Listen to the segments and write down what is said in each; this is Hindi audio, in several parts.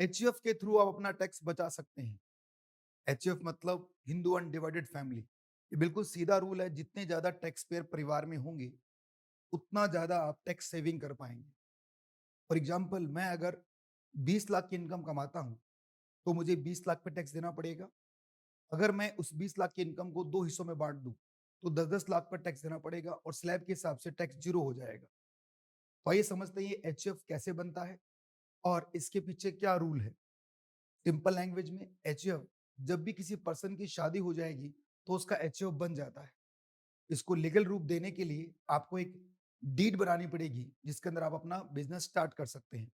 एचयूएफ के थ्रू आप अपना टैक्स बचा सकते हैं। एचयूएफ मतलब हिंदू अनडिवाइडेड फैमिली। ये बिल्कुल सीधा रूल है, जितने ज्यादा टैक्स पेयर परिवार में होंगे उतना ज्यादा आप टैक्स सेविंग कर पाएंगे। फॉर एग्जाम्पल, मैं अगर 20 लाख की इनकम कमाता हूँ तो मुझे 20 लाख पे टैक्स देना पड़ेगा। अगर मैं उस 20 लाख की इनकम को दो हिस्सों में बांट दूं तो 10-10 लाख पर टैक्स देना पड़ेगा और स्लैब के हिसाब से टैक्स जीरो हो जाएगा। तो आइए समझते हैं ये एचयूएफ कैसे बनता है और इसके पीछे क्या रूल है। सिंपल लैंग्वेज में, एचयूएफ जब भी किसी पर्सन की शादी हो जाएगी तो उसका एचयूएफ बन जाता है। इसको लीगल रूप देने के लिए आपको एक डीड बनानी पड़ेगी जिसके अंदर आप अपना बिजनेस स्टार्ट कर सकते हैं।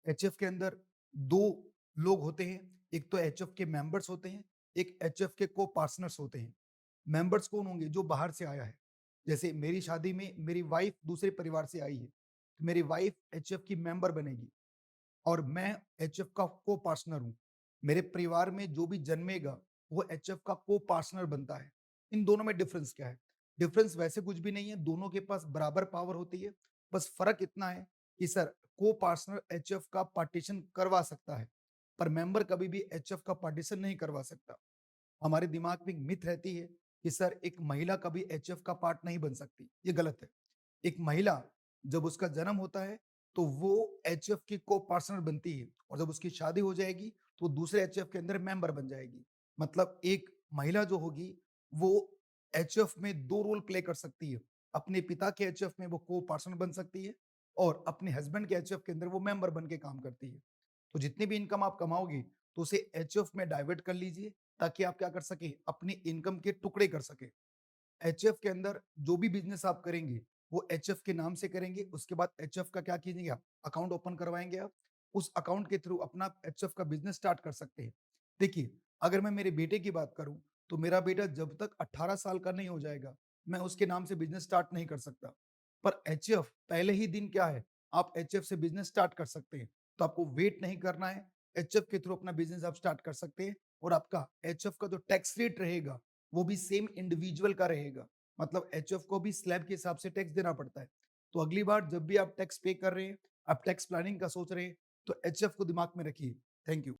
एचएफ के अंदर दो लोग होते हैं, एक तो एचएफ के मेंबर्स होते हैं, एक एचएफ के को पार्टनर्स होते हैं। मेंबर्स कौन होंगे? जो बाहर से आया है। जैसे मेरी शादी में मेरी वाइफ दूसरे परिवार से आई है तो मेरी वाइफ एचएफ की मेंबर बनेगी और मैं एचएफ का को पार्टनर हूँ। मेरे परिवार में जो भी जन्मेगा वो एचएफ का को पार्टनर बनता है। इन दोनों में डिफरेंस क्या है? डिफरेंस वैसे कुछ भी नहीं है, दोनों के पास बराबर पावर होती है। बस फर्क इतना है कि सर, को पार्टनर एचएफ का पार्टीशन करवा सकता है पर मेंबर कभी भी एचएफ का पार्टीशन नहीं करवा सकता। हमारे दिमाग में एक मिथ रहती है कि सर, एक महिला कभी एचएफ का पार्ट नहीं बन सकती। ये गलत है। एक महिला जब उसका जन्म होता है तो वो एचएफ की को पार्टनर बनती है और जब उसकी शादी हो जाएगी तो वो दूसरे एचएफ के अंदर मेंबर बन जाएगी। मतलब एक महिला जो होगी वो एचएफ में दो रोल प्ले कर सकती है। अपने पिता के एचएफ में वो को पार्टनर बन सकती है और अपने हस्बैंड के एचएफ के अंदर वो मेंबर बन के काम करती है। तो जितनी भी इनकम आप कमाओगे तो उसे एचएफ में डाइवर्ट कर लीजिए ताकि आप क्या कर सके, अपनी इनकम के टुकड़े कर सके। एचएफ के अंदर जो भी बिजनेस आप करेंगे वो एचएफ के नाम से करेंगे। उसके बाद एचएफ का क्या कीजिएगा, आप अकाउंट ओपन करवाएंगे। आप उस अकाउंट के थ्रू अपना एचएफ का बिजनेस स्टार्ट कर सकते हैं। देखिए, अगर मैं मेरे बेटे की बात करूं तो मेरा बेटा जब तक 18 साल का नहीं हो जाएगा मैं उसके नाम से बिजनेस स्टार्ट नहीं कर सकता। पर एचएफ पहले ही दिन क्या है, आप एचएफ से बिजनेस स्टार्ट कर सकते हैं। तो आपको वेट नहीं करना है, एचएफ के थ्रू अपना बिजनेस आप स्टार्ट कर सकते हैं और आपका एचएफ का जो टैक्स रेट रहेगा वो भी सेम इंडिविजुअल का रहेगा। मतलब एचएफ को भी स्लैब के हिसाब से टैक्स देना पड़ता है। तो अगली बार जब भी आप टैक्स पे कर रहे हैं, आप टैक्स प्लानिंग का सोच रहे हैं, तो एचएफ को दिमाग में रखिए। Thank you.